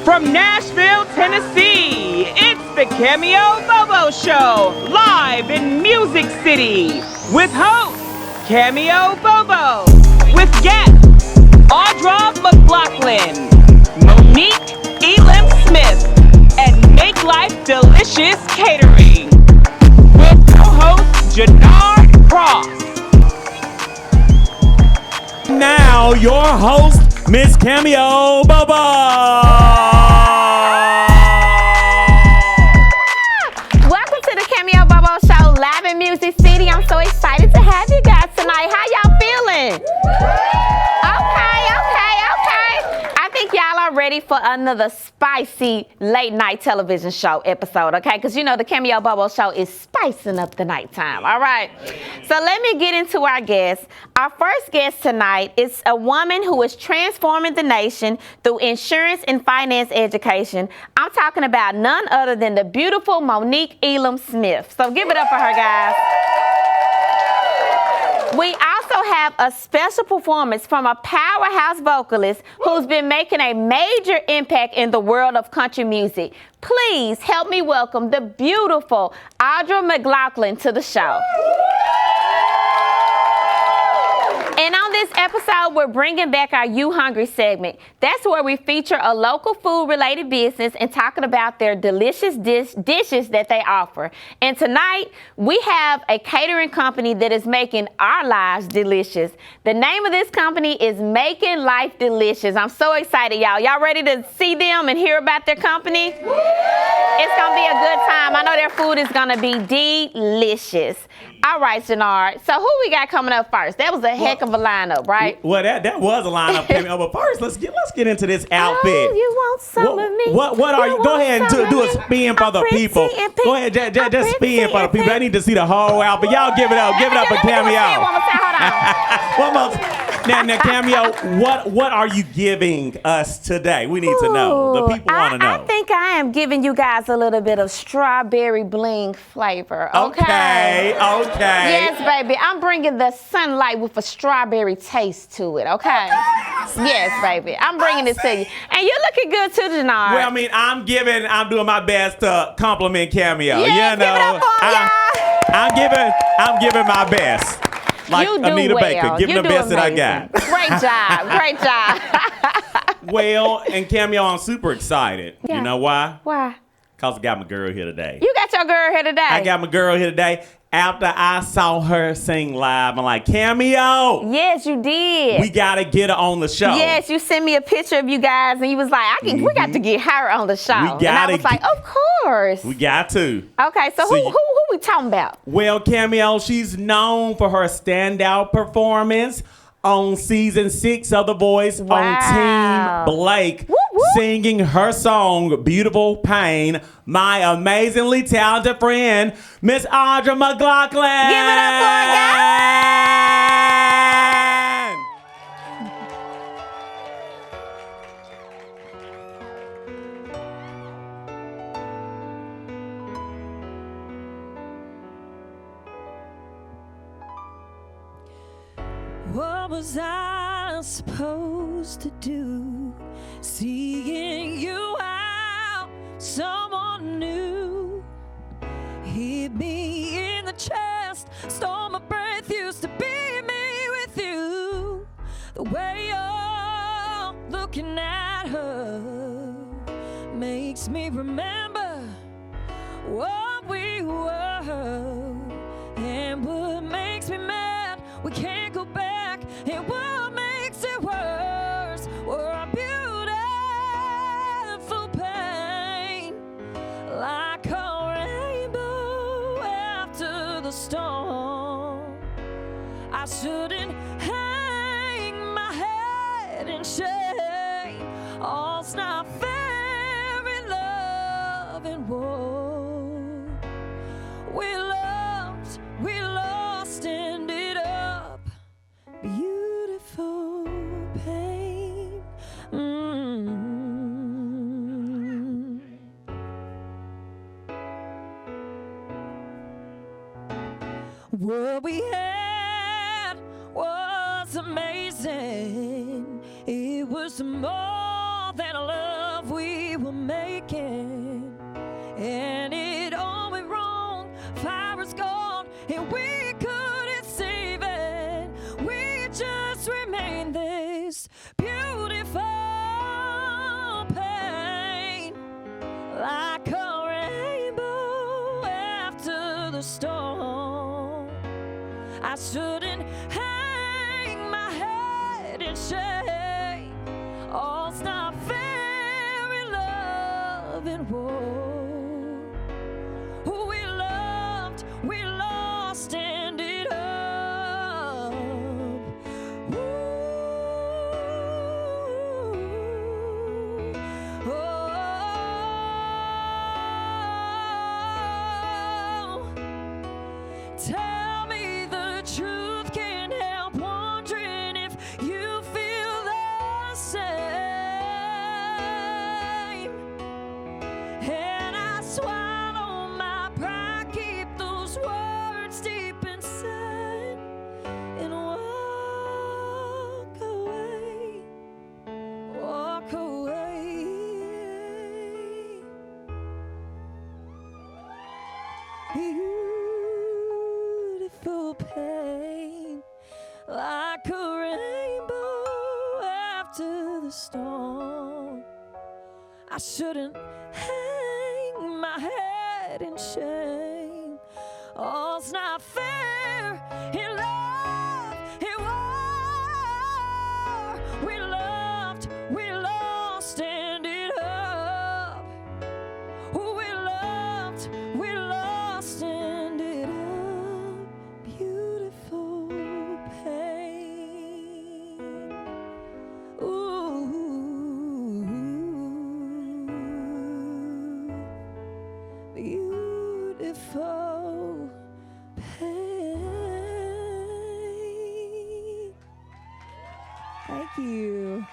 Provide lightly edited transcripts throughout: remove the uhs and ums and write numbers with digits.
From Nashville, Tennessee, it's the Cameo Bobo Show, live in Music City, with host Cameo Bobo, with guests Audra McLaughlin, Monique Elam-Smith, and Make Life Delicious Catering, with co-host Janard. Now, your host, Miss Cameo Bobo. Welcome to the Cameo Bobo Show, live in Music City. I'm so excited to have you guys tonight. How y'all feeling? Okay. I think y'all are ready for another spicy late night television show episode, okay? Because you know the Cameo Bobo Show is spicing up the nighttime, all right? So let me get into our guests. Our first guest tonight is a woman who is transforming the nation through insurance and finance education. I'm talking about none other than the beautiful Monique Elam-Smith. So give it up for her, guys. We also have a special performance from a powerhouse vocalist who's been making a major impact in the world of country music. Please help me welcome the beautiful Audra McLaughlin to the show. And on this episode, we're bringing back our You Hungry segment. That's where we feature a local food-related business and talking about their delicious dishes that they offer. And tonight, we have a catering company that is making our lives delicious. The name of this company is Making Life Delicious. I'm so excited, y'all. Y'all ready to see them and hear about their company? It's going to be a good time. I know their food is going to be delicious. All right, Janard. So who we got coming up first? That was a heck of a lineup, right? Well, that was a lineup. But first, let's get into this outfit. Oh, you want some of me? What are you? Go ahead and do a spin for the people. Go ahead, just spin for the people. I need to see the whole outfit. Y'all give it up for Cameo. One more time. Now, Cameo, what are you giving us today? We need to know. The people want to know. I think I am giving you guys a little bit of strawberry bling flavor. Okay. Yes, baby. I'm bringing the sunlight with a strawberry taste to it. Okay. Yes, baby. I'm bringing it to you. And you're looking good too, Janard. Well, I mean, I'm doing my best to compliment Cameo. Yeah, give it up for y'all. I'm giving my best. Like you do Anita well. Baker, giving the best amazing. that I got. Great job. Well, and Cameo, I'm super excited. Yeah. You know why? Why? Because I got my girl here today. You got your girl here today. I got my girl here today. After I saw her sing live, I'm like, Cameo. Yes, you did. We got to get her on the show. Yes, you sent me a picture of you guys, and you was like, we got to get her on the show. And I was like, of course. We got to. Okay, so who we talking about? Well, Cameo, she's known for her standout performance on season 6 of The Voice on Team Blake, singing her song, Beautiful Pain, my amazingly talented friend, Miss Audra McLaughlin. Give it up for her, guys. What was I supposed to do? Seeing you out, someone new hit me in the chest, stole my breath, used to be me with you. The way you're looking at her makes me remember what we were, and what makes me mad, we can't go back. And what makes it worse, we're a beautiful pain, like a rainbow after the storm. I shouldn't hang my head in shame. All's not fair in love and war. We lost, ended up beautiful pain. What we had was amazing. It was more than a love we love and woe. We lost, ended up. Ooh, oh, tell me the truth, can't help wondering if you feel the same. And I swallow my pride, keep those words deep inside, and walk away, walk away. Beautiful pain, like a rainbow after the storm. I shouldn't hang my head in shame. All's not fair in love, in war. We lost, ended up. We lost, ended up. Beautiful pain. Ooh. Beautiful pain. Thank you.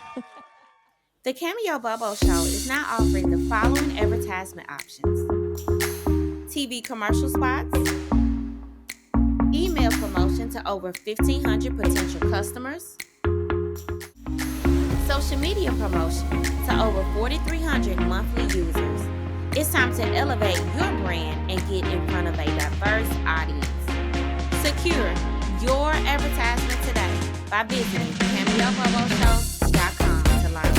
The Cameo Bobo Show is now offering the following advertisement options: TV commercial spots, email promotion to over 1,500 potential customers, social media promotion to over 4,300 monthly users. It's time to elevate your brand and get in front of a diverse audience. Secure your advertisement today by visiting CameoBoboShow.com to learn more.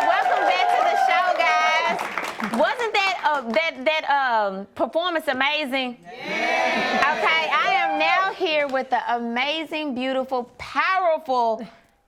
Welcome back to the show, guys. Wasn't that performance amazing? Yeah. Okay, I am now here with the amazing, beautiful, powerful,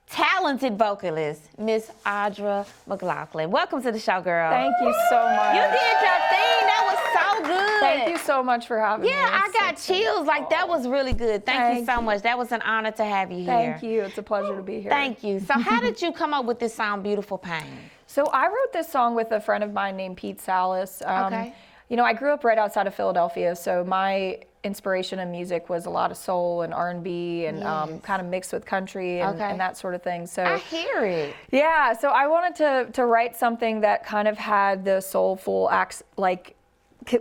talented vocalist, Miss Audra McLaughlin. Welcome to the show, girl. Thank you so much. You did your thing. That was so good. Thank you so much for having me. Yeah, I got chills. Like, that was really good. Thank you so much. That was an honor to have you here. Thank you. It's a pleasure to be here. Thank you. So how did you come up with this song, Beautiful Pain? So I wrote this song with a friend of mine named Pete Salas. Okay. You know, I grew up right outside of Philadelphia, so my inspiration in music was a lot of soul and R&B and kind of mixed with country and that sort of thing. So I hear it. Yeah, so I wanted to write something that kind of had the soulful acts, like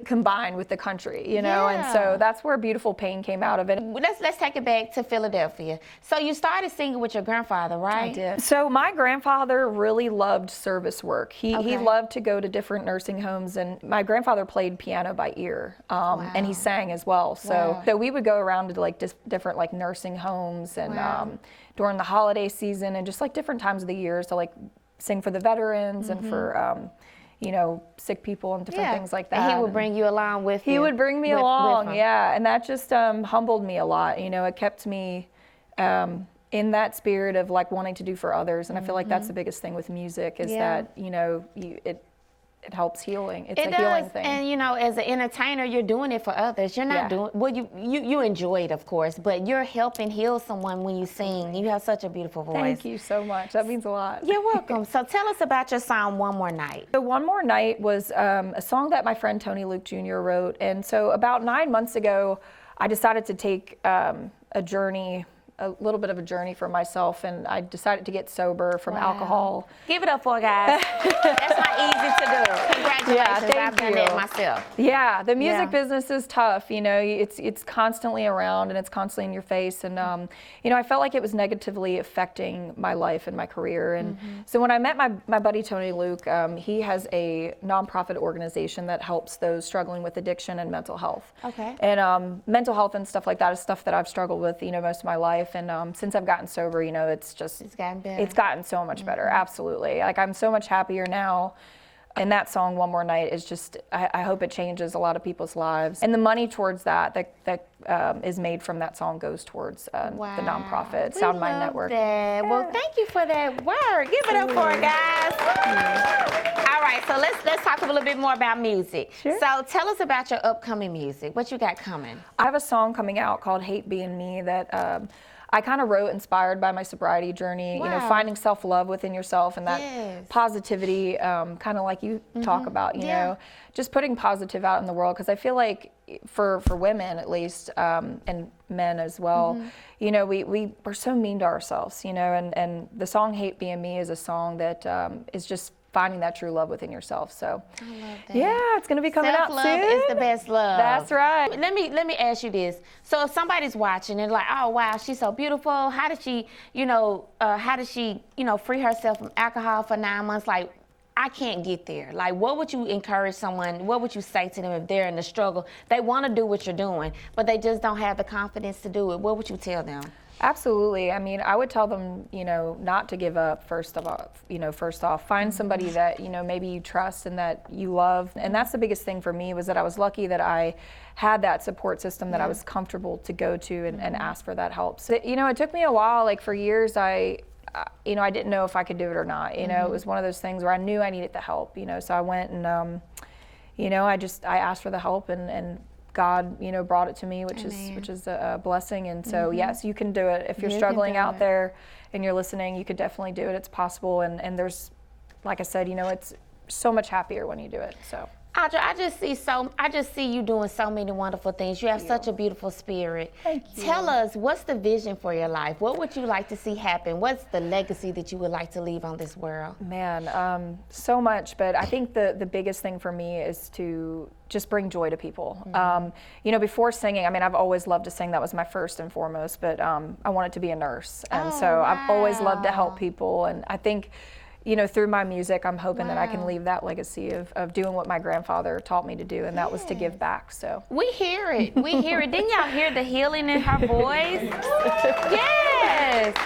combined with the country, you know, and so that's where Beautiful Pain came out of it. Let's take it back to Philadelphia. So you started singing with your grandfather, right? I did. So my grandfather really loved service work. He loved to go to different nursing homes, and my grandfather played piano by ear, and he sang as well. So we would go around to like different like nursing homes and during the holiday season and just like different times of the year. So like sing for the veterans and for you know, sick people and different things like that. And he would bring you along with you. He would bring me along, and that just humbled me a lot. You know, it kept me in that spirit of like wanting to do for others, and I feel like that's the biggest thing with music is that, you know, it helps healing. It's a healing thing. And you know, as an entertainer, you're doing it for others. You're not doing, well, you enjoy it, of course, but you're helping heal someone when you sing. You have such a beautiful voice. Thank you so much. That means a lot. You're welcome. So tell us about your song, One More Night. So One More Night was a song that my friend Tony Luke Jr. wrote. And so about 9 months ago, I decided to take a little bit of a journey for myself, and I decided to get sober from alcohol. Give it up for guys. That's not easy to do. Congratulations. I've done that myself. Yeah, the music business is tough. You know, it's constantly around and it's constantly in your face. And you know, I felt like it was negatively affecting my life and my career. And so when I met my buddy Tony Luke, he has a nonprofit organization that helps those struggling with addiction and mental health. Okay. And mental health and stuff like that is stuff that I've struggled with, you know, most of my life. And since I've gotten sober, you know, it's gotten better. It's gotten so much better. Absolutely. Like, I'm so much happier now. And that song, One More Night, is just, I hope it changes a lot of people's lives. And the money towards that is made from that song goes towards the nonprofit, Sound Mind Network. That. Well, thank you for that word. Give it up for it, guys. All right, so let's talk a little bit more about music. Sure. So tell us about your upcoming music. What you got coming? I have a song coming out called Hate Being Me that I kind of wrote inspired by my sobriety journey, you know, finding self-love within yourself and that positivity, kind of like you talk about, you know, just putting positive out in the world. Because I feel like for women at least, and men as well, you know, we're so mean to ourselves, you know, and the song Hate Being Me is a song that is just finding that true love within yourself. So I love that. yeah, it's gonna be coming out soon. Self-love is the best love. That's right. Let me ask you this. So if somebody's watching and like, oh wow, she's so beautiful. How did she, free herself from alcohol for 9 months? Like, I can't get there. Like, what would you encourage someone, what would you say to them if they're in the struggle? They want to do what you're doing, but they just don't have the confidence to do it. What would you tell them? Absolutely. I mean, I would tell them, you know, not to give up first off. Find somebody that, you know, maybe you trust and that you love. And that's the biggest thing for me was that I was lucky that I had that support system that I was comfortable to go to and ask for that help. So, you know, it took me a while, like for years, I didn't know if I could do it or not. You know, it was one of those things where I knew I needed the help, you know, so I went and, I asked for the help and God, you know, brought it to me, which is a blessing. And so, yes, you can do it. If you're struggling out there and you're listening, you could definitely do it. It's possible. And there's, like I said, you know, it's so much happier when you do it. So. Audra, I just see you doing so many wonderful things. You have such a beautiful spirit. Thank you. Tell us, what's the vision for your life? What would you like to see happen? What's the legacy that you would like to leave on this world? Man, so much, but I think the biggest thing for me is to just bring joy to people. You know, before singing, I mean, I've always loved to sing. That was my first and foremost, but I wanted to be a nurse. And I've always loved to help people. And I think, you know, through my music, I'm hoping that I can leave that legacy of doing what my grandfather taught me to do, and that was to give back. So we hear it. We hear it. Didn't y'all hear the healing in her voice? Yes.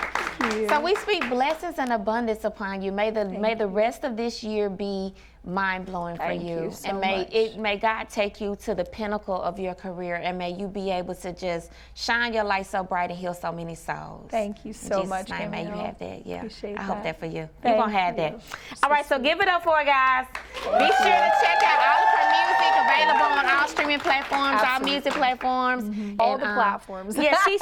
So we speak blessings and abundance upon you. May the rest of this year be mind-blowing for Thank you so and much. May God take you to the pinnacle of your career, and may you be able to just shine your light so bright and heal so many souls. Thank you so much, Cameo. May you Cameo. have that. Yeah, Appreciate I hope that. that for you. Thank You're gonna have you. that. All right, so give it up for her, guys. Be sure to check out all of her music available on all streaming platforms, all music platforms, All the platforms. Yeah, she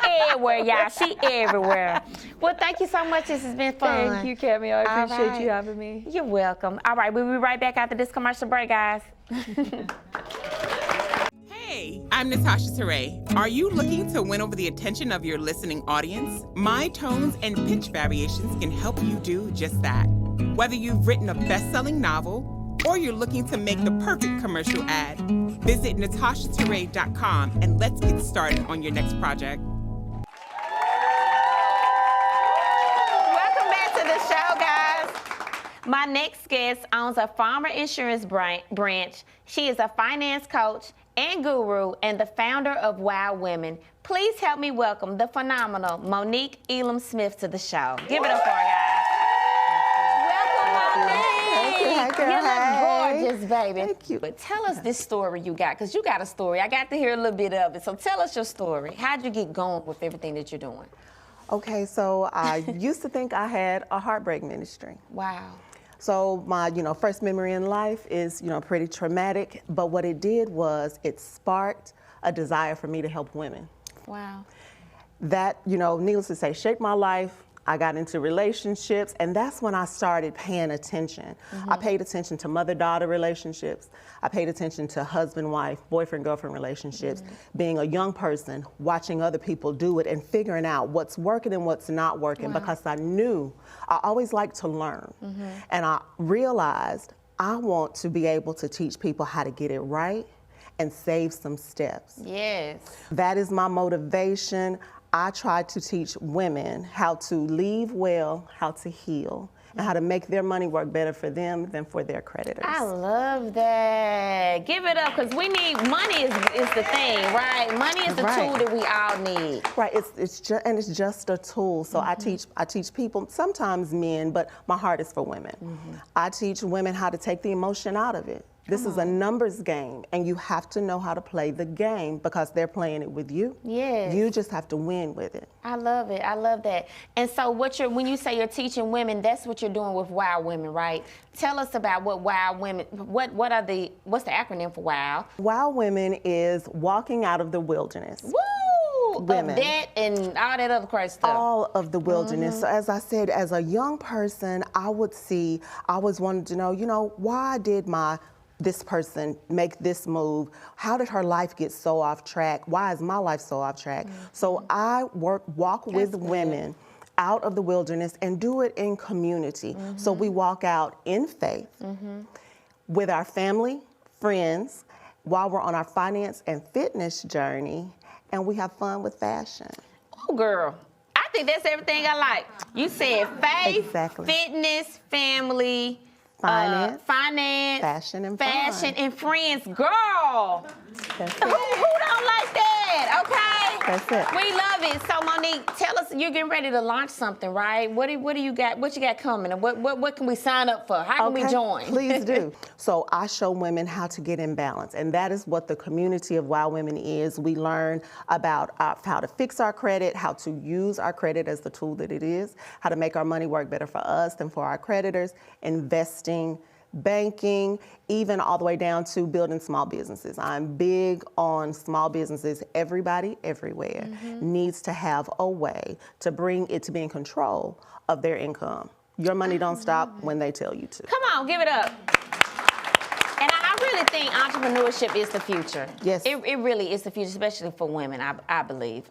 everywhere, y'all. She everywhere. Well, thank you so much. This has been fun. Thank you, Cameo. I All appreciate right. you having me. You're welcome. All right, we'll be right back after this commercial break, guys. Hey, I'm Natasha Teray. Are you looking to win over the attention of your listening audience? My tones and pitch variations can help you do just that. Whether you've written a best-selling novel or you're looking to make the perfect commercial ad, visit natashateray.com and let's get started on your next project. Welcome back to the show, guys. My next guest owns a farmer insurance branch. She is a finance coach and guru and the founder of W.O.W Women. Please help me welcome the phenomenal Monique Elam-Smith to the show. Give it up for her, guys. Welcome, Monique. You look gorgeous, baby. Thank you. But tell us this story you got, because you got a story. I got to hear a little bit of it. So tell us your story. How'd you get going with everything that you're doing? Okay, so I used to think I had a heartbreak ministry. Wow. So my, first memory in life is, pretty traumatic, but what it did was it sparked a desire for me to help women. Wow. That, needless to say, shaped my life. I got into relationships, and that's when I started paying attention. I paid attention to mother-daughter relationships. I paid attention to husband-wife, boyfriend-girlfriend relationships. Being a young person, watching other people do it and figuring out what's working and what's not working, because I knew I always liked to learn. And I realized I want to be able to teach people how to get it right and save some steps. Yes. That is my motivation. I try to teach women how to leave well, how to heal, and how to make their money work better for them than for their creditors. I love that. Give it up, because we need money is the thing, right? Money is the tool that we all need. Right. It's just a tool. So I teach people, sometimes men, but my heart is for women. I teach women how to take the emotion out of it. This is a numbers game, and you have to know how to play the game because they're playing it with you. Yes. You just have to win with it. I love it. I love that. And so when you say you're teaching women, that's what you're doing with WOW Women, right? Tell us about what WOW Women, what's the acronym for WOW? WOW Women is walking out of the wilderness. Woo! Women. Of that and all that other crazy stuff. All of the wilderness. So as I said, as a young person, I always wanted to know, why did this person make this move? How did her life get so off track? Why is my life so off track? So I walk with women out of the wilderness and do it in community. So we walk out in faith with our family, friends, while we're on our finance and fitness journey, and we have fun with fashion. Oh, girl. I think that's everything I like. You said faith, fitness, family, finance, fashion and friends. Girl, who don't like that? Okay, that's it. We love it. So Monique, tell us, you're getting ready to launch something, right? What do you got? What you got coming? And what can we sign up for? How can we join? Please do. So I show women how to get in balance, and that is what the community of WOW Women is. We learn about how to fix our credit, how to use our credit as the tool that it is, how to make our money work better for us than for our creditors, investing, banking, even all the way down to building small businesses. I'm big on small businesses. Everybody, everywhere needs to have a way to bring it to be in control of their income. Your money don't stop when they tell you to. Come on, give it up. And I really think entrepreneurship is the future. Yes. It really is the future, especially for women, I believe.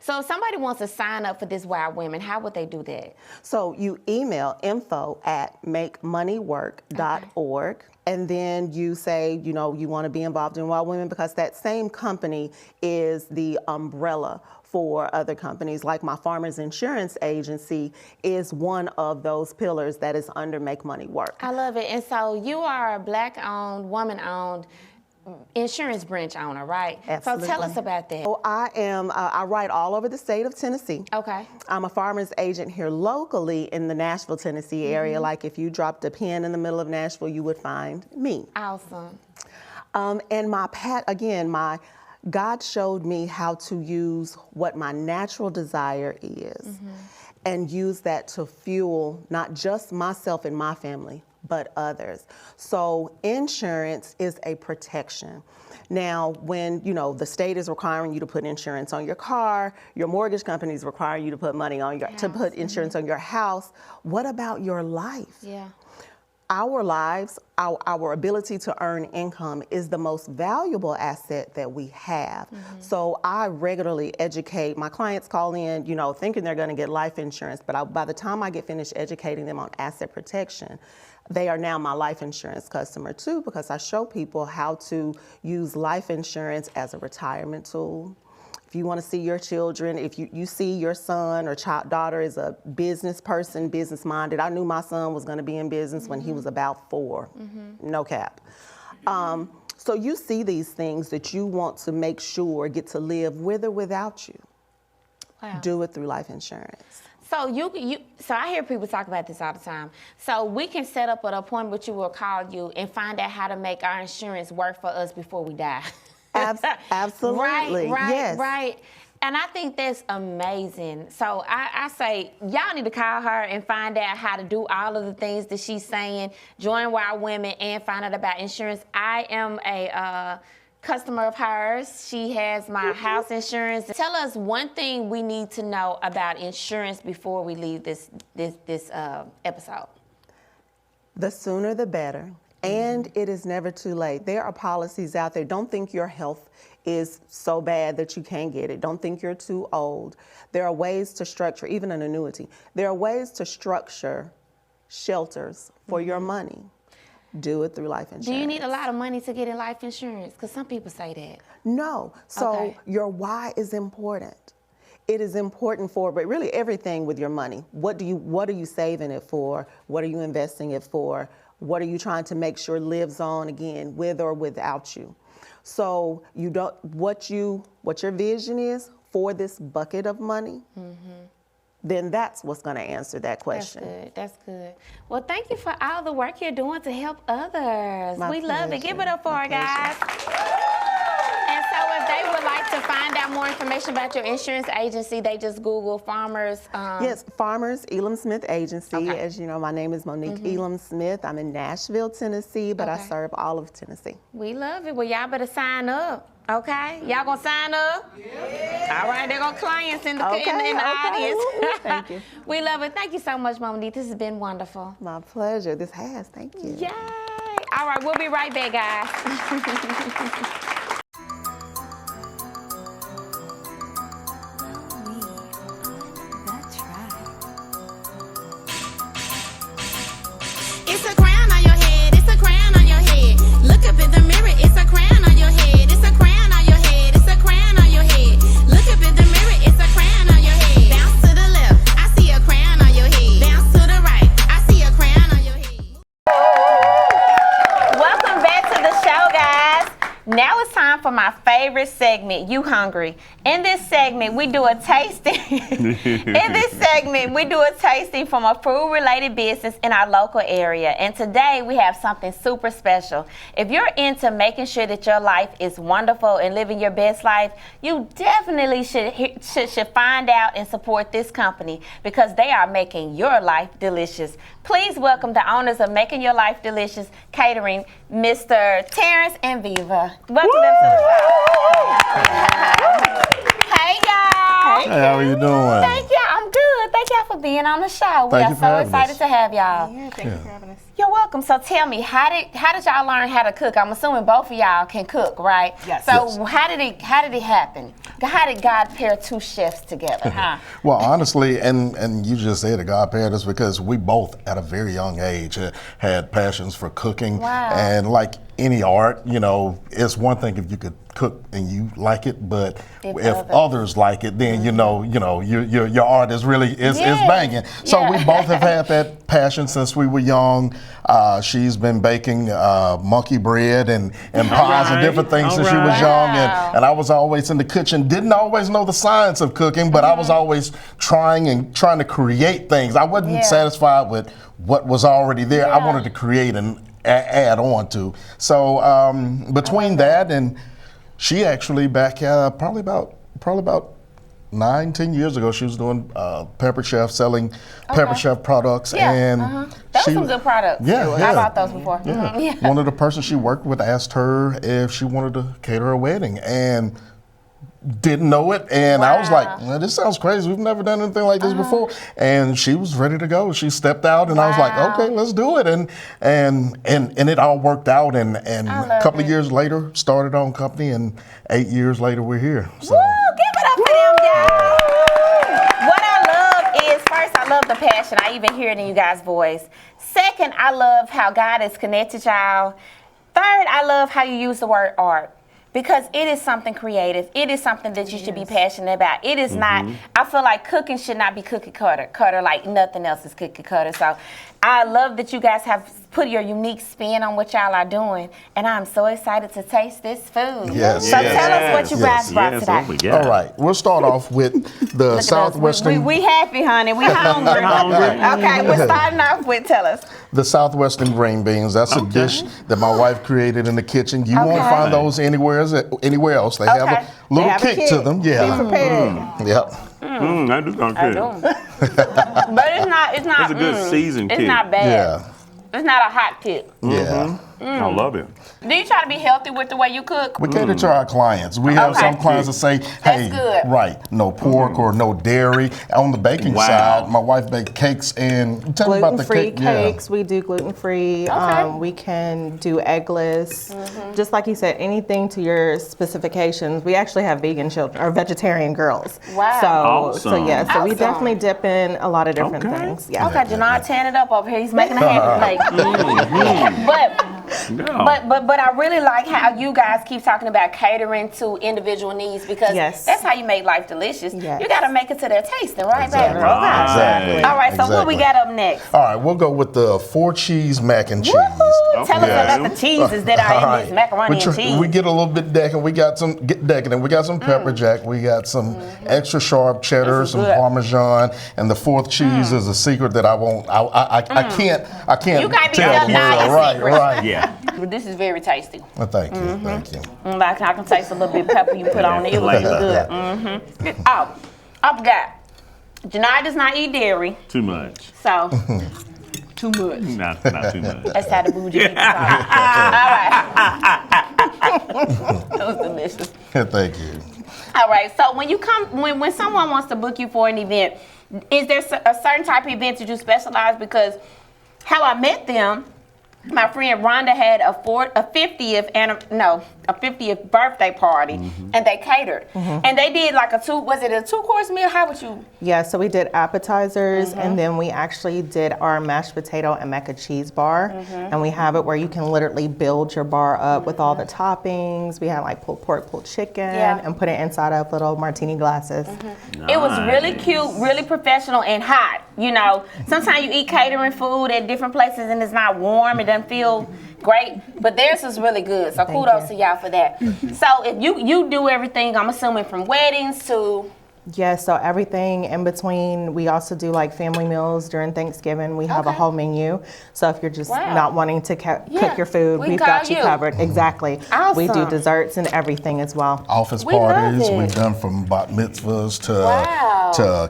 So if somebody wants to sign up for this WOW Women, how would they do that? So you email info@makemoneywork.org. And then you say, you want to be involved in WOW Women, because that same company is the umbrella for other companies. Like my farmers insurance agency is one of those pillars that is under Make Money Work. I love it. And so you are a Black-owned, woman-owned insurance branch owner, right? Absolutely. So tell us about that. So I write all over the state of Tennessee. Okay. I'm a farmer's agent here locally in the Nashville, Tennessee area. Like if you dropped a pin in the middle of Nashville, you would find me. Awesome. And God showed me how to use what my natural desire is and use that to fuel not just myself and my family, but others. So insurance is a protection. Now, when, the state is requiring you to put insurance on your car, your mortgage company is requiring you to put money on to put insurance on your house, what about your life? Yeah. Our lives, our ability to earn income is the most valuable asset that we have. So I regularly educate, my clients call in, thinking they're gonna get life insurance, but by the time I get finished educating them on asset protection, they are now my life insurance customer too, because I show people how to use life insurance as a retirement tool. If you want to see your children, if you see your son or daughter is a business person, business-minded. I knew my son was going to be in business when he was about 4, no cap. So you see these things that you want to make sure get to live with or without you. Wow. Do it through life insurance. So so I hear people talk about this all the time. So we can set up an appointment with you, we'll call you and find out how to make our insurance work for us before we die. Absolutely. Right. And I think that's amazing. So I say, y'all need to call her and find out how to do all of the things that she's saying, join WOW Women and find out about insurance. I am a customer of hers. She has my house insurance. Tell us one thing we need to know about insurance before we leave this episode. The sooner the better. And it is never too late. There are policies out there. Don't think your health is so bad that you can't get it. Don't think you're too old. There are ways to structure, even an annuity, there are ways to structure shelters for your money. Do it through life insurance. Do you need a lot of money to get in life insurance? Because some people say that. No. So your why is important. it is important for, but really everything with your money. What are you saving it for? What are you investing it for? What are you trying to make sure lives on again, with or without you? So what your vision is for this bucket of money, then that's what's going to answer that question. That's good. Well, thank you for all the work you're doing to help others. My We love it. pleasure. Give it up for My our guys. And so if they would like to find out more information about your insurance agency, they just Google Farmers. Yes, Farmers Elam-Smith Agency. Okay. As you know, my name is Monique Elam-Smith. I'm in Nashville, Tennessee, but I Okay. serve all of Tennessee. We love it. Well, y'all better sign up. Okay? Y'all gonna sign up? Yeah. All right, they're gonna clients in the audience. Thank you. We love it. Thank you so much, Monique. This has been wonderful. My pleasure. This has. Thank you. Yay! All right, we'll be right back, guys. It's a crown on your head, it's a crown on your head. Look up in the mirror, it's a crown on your head, it's a crown on your head, it's a crown on your head. Look up in the mirror, it's a crown on your head. Bounce to the left, I see a crown on your head. Bounce to the right, I see a crown on your head. Welcome back to the show, guys. Now it's time for my favorite segment, You Hungry. In this segment, we do a tasting. From a food-related business in our local area. And today we have something super special. If you're into making sure that your life is wonderful and living your best life, you definitely should find out and support this company because they are making your life delicious. Please welcome the owners of Making Your Life Delicious Catering, Mr. Terrence and Viva. Welcome them to the show. Hey, y'all. Hey, how are you doing? Thank y'all. I'm good. Thank y'all for being on the show. We Thank you are for so having excited us. to have y'all. Yeah, thank you for having us. You're welcome. So tell me, how did y'all learn how to cook? I'm assuming both of y'all can cook, right? Yes. So Yes. how did it happen? How did God pair two chefs together? Huh? Well, honestly, and you just said it, God paired us because we both, at a very young age, had passions for cooking. Wow. And like any art, you know, it's one thing if you could cook and you like it, but if others like it, then you know your art is really is banging. So we both have had that passion since we were young. She's been baking monkey bread and pies and different things since she was young, and I was always in the kitchen. Didn't always know the science of cooking, but I was always trying to create things. I wasn't satisfied with what was already there. I wanted to create and add on to. So between that and she actually back probably about 9-10 years ago, she was doing Pepper Chef, selling Pepper Chef products, and Those were some good products. Yeah, I bought those before. Yeah. One of the persons she worked with asked her if she wanted to cater a wedding, and didn't know it, and I was like, well, this sounds crazy. We've never done anything like this before. And she was ready to go. She stepped out, and I was like, okay, let's do it. And it all worked out. And a couple of years later, started our own company, and 8 years later, we're here. So. Woo! Give it up for them, y'all. What I love is, first, I love the passion. I even hear it in you guys' voice. Second, I love how God has connected y'all. Third, I love how you use the word art. Because it is something creative. It is something that you should be passionate about. It is not, I feel like cooking should not be cookie cutter like nothing else is cookie cutter. So I love that you guys have put your unique spin on what y'all are doing. And I'm so excited to taste this food. Yes. So tell us what you guys brought today. All right, we'll start off with the Southwestern. We happy, honey. We hungry. Okay, we're starting off with, tell us. The Southwestern green beans. That's a dish that my wife created in the kitchen. You won't find those anywhere else. They have a little kick to them. Yeah. Be prepared. Yep. That just sounds good. But it's not. It's a good seasoned It's kick. not bad. Yeah. It's not a hot kick. Yeah. I love it. Do you try to be healthy with the way you cook? We cater to our clients. We have some clients that say, hey, good. no pork or no dairy. On the baking side, my wife baked cakes and tell me about the Gluten-free cake. cakes, we do gluten-free. We can do eggless. Just like you said, anything to your specifications. We actually have vegan children or vegetarian girls. Wow. So we definitely dip in a lot of different things. Yeah. Okay, Janard tearing it up over here. He's making a happy plate. But No. But I really like how you guys keep talking about catering to individual needs because that's how you make life delicious. Yes. You got to make it to their tasting, right, baby? Exactly. All right, so what we got up next? All right, we'll go with the 4 cheese mac and cheese. Woo-hoo. Tell us about the cheeses that are in this macaroni and cheese. We get a little bit decadent. We got some decadent. We got some pepper jack. We got some extra sharp cheddar, some Parmesan, and the 4th cheese is a secret that I won't. I can't. You can't be tell telling here. all your Right. secrets. Right. Yeah. This is very tasty. Well, thank you. Thank you. I can taste a little bit of pepper you put on it. It was really good. Oh, I forgot. Janard does not eat dairy, Too much. so too much. Not too much. That's how the bougie people talk. All right. That was delicious. Thank you. All right. So when someone wants to book you for an event, is there a certain type of event that you specialize? Because how I met them, my friend Rhonda had a 50th birthday party, and they catered, and they did like a 2-course meal? How would you? Yeah, so we did appetizers, and then we actually did our mashed potato and mac and cheese bar, and we have it where you can literally build your bar up with all the toppings. We had like pulled pork, pulled chicken, and put it inside of little martini glasses. It was really cute, really professional, and hot. You know, sometimes you eat catering food at different places and it's not warm. It doesn't feel great, but theirs is really good. So kudos to y'all for that. So if you do everything, I'm assuming from weddings to. Yeah, so everything in between. We also do like family meals during Thanksgiving. We have a whole menu. So if you're just not wanting to cook your food, we've got you covered. Exactly. Awesome. We do desserts and everything as well. Office parties. We've done from bat mitzvahs to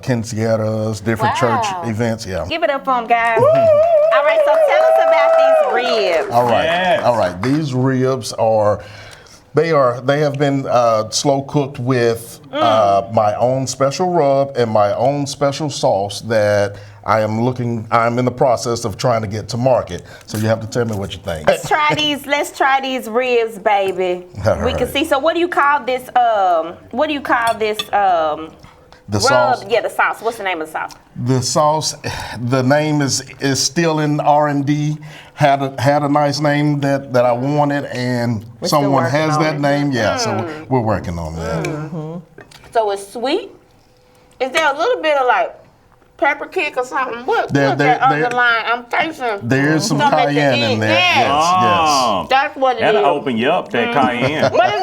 quinceañeras, different church events. Yeah. Give it up for them, guys. All right, so tell us about these ribs. All right. These ribs are. They have been slow cooked with my own special rub and my own special sauce that I'm in the process of trying to get to market. So you have to tell me what you think. Let's try these ribs, baby. We can see. So what do you call this? The sauce? Yeah, the sauce. What's the name of the sauce? The sauce, the name is still in R&D. Had a nice name that I wanted, and someone has that name. Yeah, so we're working on that. So it's sweet. Is there a little bit of like pepper kick or something? What's that underlying? I'm tasting. There's some cayenne in there. Yes. That's what it is. That'll open you up, that cayenne. But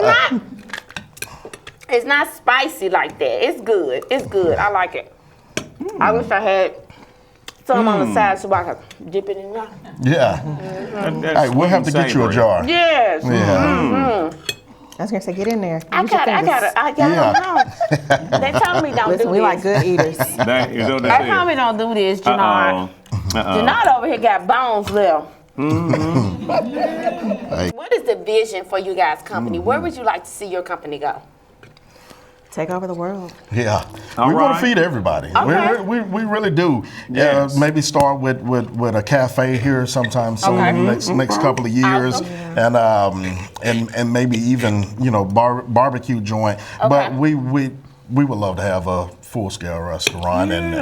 it's not spicy like that. It's good. It's good. I like it. I wish I had some on the side so I could dip it in there. Yeah. Hey, we'll have to get you a jar. Yes. I was gonna say, get in there. I got it. They told me don't do this. We like good eaters. They told me don't do this, Janard. Janard over here got bones left. What is the vision for you guys' company? Where would you like to see your company go? Take over the world. Yeah, we want to feed everybody. Okay. We really do. Yes. Maybe start with a cafe here sometime soon, next couple of years, and maybe even barbecue joint. But we would love to have a full-scale restaurant and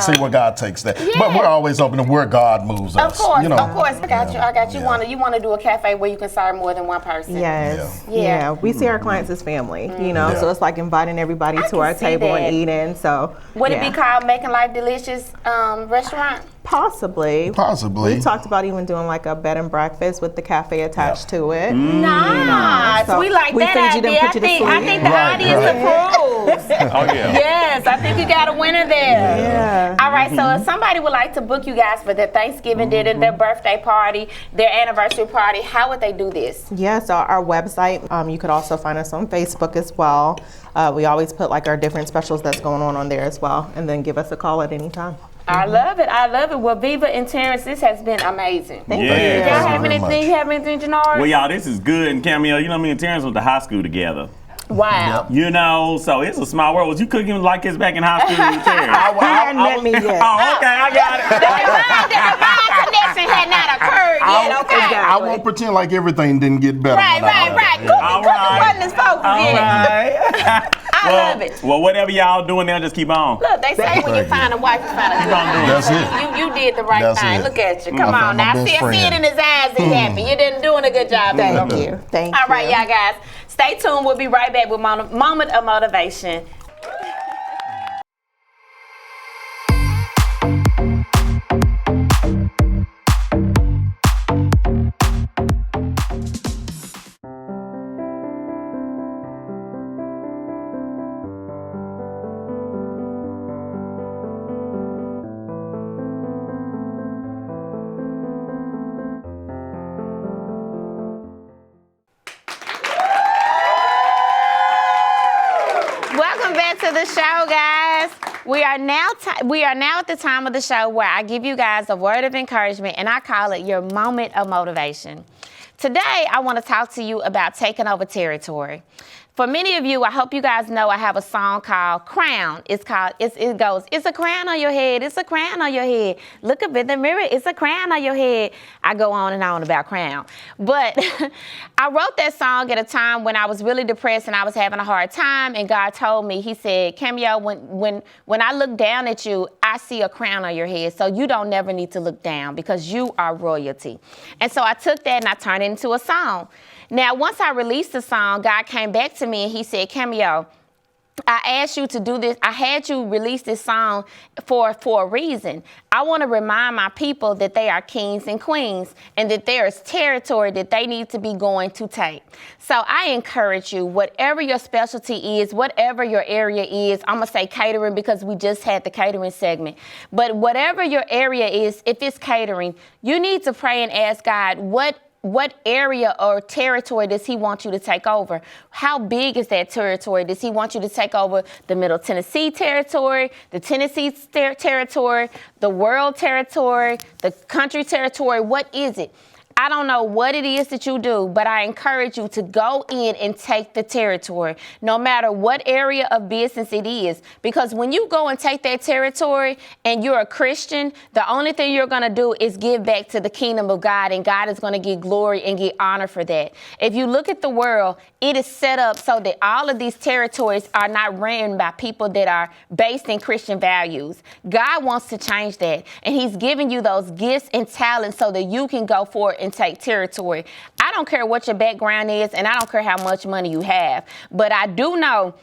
see where God takes that. Yeah. But we're always open to where God moves us. Of course. I got you. You want to do a cafe where you can serve more than one person. Yes. Yeah. We see our clients as family, so it's like inviting everybody to our table and eating. So would it be called Making Life Delicious Restaurant? Possibly. We talked about even doing like a bed and breakfast with the cafe attached to it. Nice. So we like that idea. I think the audience approves. Oh yeah. Yes, I think you got a winner there. Yeah. All right, so if somebody would like to book you guys for their Thanksgiving dinner, their birthday party, their anniversary party, how would they do this? Yeah, so our website, you could also find us on Facebook as well. We always put like our different specials that's going on there as well, and then give us a call at any time. I love it. Well, Viva and Terrence, this has been amazing. Thank you. Y'all have anything? You have anything, Janard? Well, y'all, this is good. And Cameo, me and Terrence went to high school together. Wow. So it's a small world. Was you cooking like this back in high school? He hadn't met me yet. Oh, okay, I got it. The connection had not occurred yet, okay? I won't pretend like everything didn't get better. Right. All right. Wasn't as focused All yet. right. I love it. Well, whatever y'all doing now, just keep on. Look, they say when you find a wife, you find a good one. That's it. You did the right thing. Look at you. Come on now. I see it in his eyes. He's happy. You didn't doing a good job. Thank you. Thank you. All right, y'all guys. Stay tuned. We'll be right back with Moment of Motivation. Welcome back to the show, guys. We are now at the time of the show where I give you guys a word of encouragement, and I call it your moment of motivation. Today, I want to talk to you about taking over territory. For many of you, I hope you guys know I have a song called Crown. It goes, it's a crown on your head, it's a crown on your head. Look up in the mirror, it's a crown on your head. I go on and on about crown. But I wrote that song at a time when I was really depressed and I was having a hard time, and God told me, he said, Cameo, when I look down at you, I see a crown on your head, so you don't never need to look down because you are royalty. And so I took that and I turned it into a song. Now, once I released the song, God came back to me and he said, Cameo, I asked you to do this. I had you release this song for a reason. I want to remind my people that they are kings and queens and that there is territory that they need to be going to take. So I encourage you, whatever your specialty is, whatever your area is, I'm going to say catering because we just had the catering segment. But whatever your area is, if it's catering, you need to pray and ask God, what area or territory does he want you to take over? How big is that territory? Does he want you to take over the Middle Tennessee territory, the Tennessee territory, the world territory, the country territory? What is it? I don't know what it is that you do, but I encourage you to go in and take the territory, no matter what area of business it is. Because when you go and take that territory and you're a Christian, the only thing you're going to do is give back to the kingdom of God, and God is going to get glory and get honor for that. If you look at the world, it is set up so that all of these territories are not ran by people that are based in Christian values. God wants to change that, and he's giving you those gifts and talents so that you can go forward and take territory. I don't care what your background is, and I don't care how much money you have, but I do know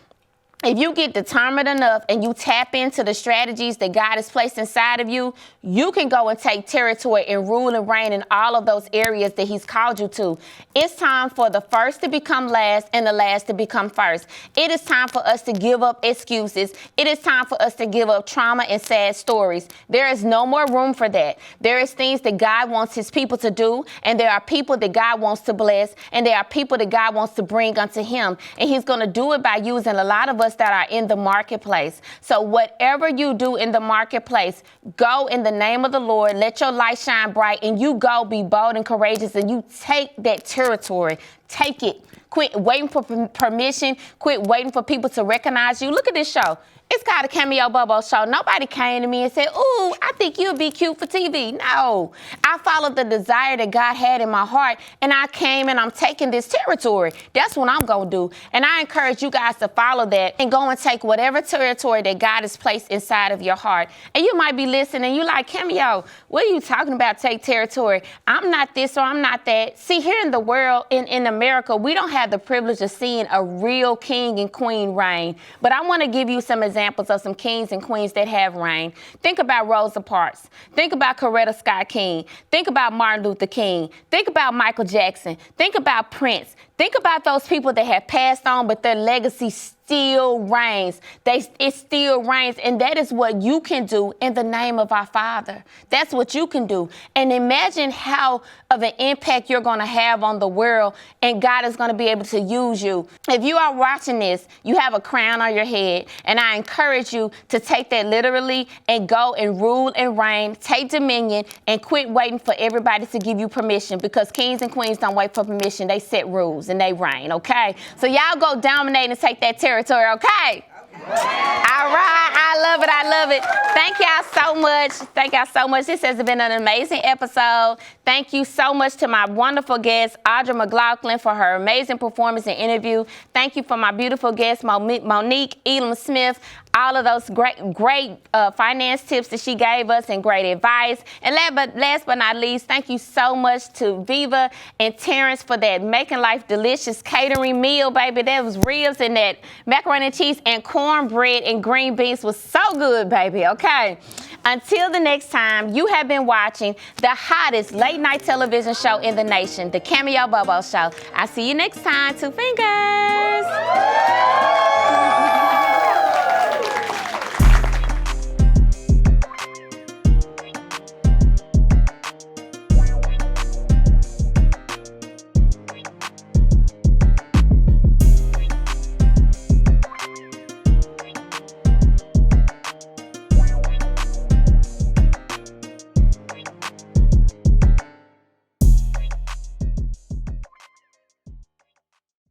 if you get determined enough and you tap into the strategies that God has placed inside of you, you can go and take territory and rule and reign in all of those areas that he's called you to. It's time for the first to become last and the last to become first. It is time for us to give up excuses. It is time for us to give up trauma and sad stories. There is no more room for that. There is things that God wants his people to do, and there are people that God wants to bless, and there are people that God wants to bring unto him. And he's going to do it by using a lot of us that are in the marketplace. So whatever you do in the marketplace, go in the name of the Lord, let your light shine bright, and you go be bold and courageous, and you take that territory. Take it. Quit waiting for permission. Quit waiting for people to recognize you. Look at this show. It's called a Cameo Bobo Show. Nobody came to me and said, ooh, I think you'll be cute for TV. No. I followed the desire that God had in my heart, and I came and I'm taking this territory. That's what I'm going to do. And I encourage you guys to follow that and go and take whatever territory that God has placed inside of your heart. And you might be listening and you're like, Cameo, what are you talking about, take territory? I'm not this or I'm not that. See, here in the world, in America, we don't have the privilege of seeing a real king and queen reign. But I want to give you some examples of some kings and queens that have reigned. Think about Rosa Parks. Think about Coretta Scott King. Think about Martin Luther King. Think about Michael Jackson. Think about Prince. Think about those people that have passed on, but their legacy still reigns. It still reigns, and that is what you can do in the name of our Father. That's what you can do. And imagine how of an impact you're going to have on the world, and God is going to be able to use you. If you are watching this, you have a crown on your head, and I encourage you to take that literally and go and rule and reign, take dominion, and quit waiting for everybody to give you permission, because kings and queens don't wait for permission. They set rules and they reign, okay? So y'all go dominate and take that territory, okay? All right, I love it, I love it. Thank y'all so much. Thank y'all so much. This has been an amazing episode. Thank you so much to my wonderful guest, Audra McLaughlin, for her amazing performance and interview. Thank you for my beautiful guest, Monique Elam-Smith. All of those great finance tips that she gave us and great advice. And last but not least, thank you so much to Viva and Terrence for that Making Life Delicious catering meal, baby. That was ribs and that macaroni and cheese and cornbread and green beans was so good, baby, okay? Until the next time, you have been watching the hottest late night television show in the nation, the Cameo Bobo Show. I'll see you next time. 2 fingers.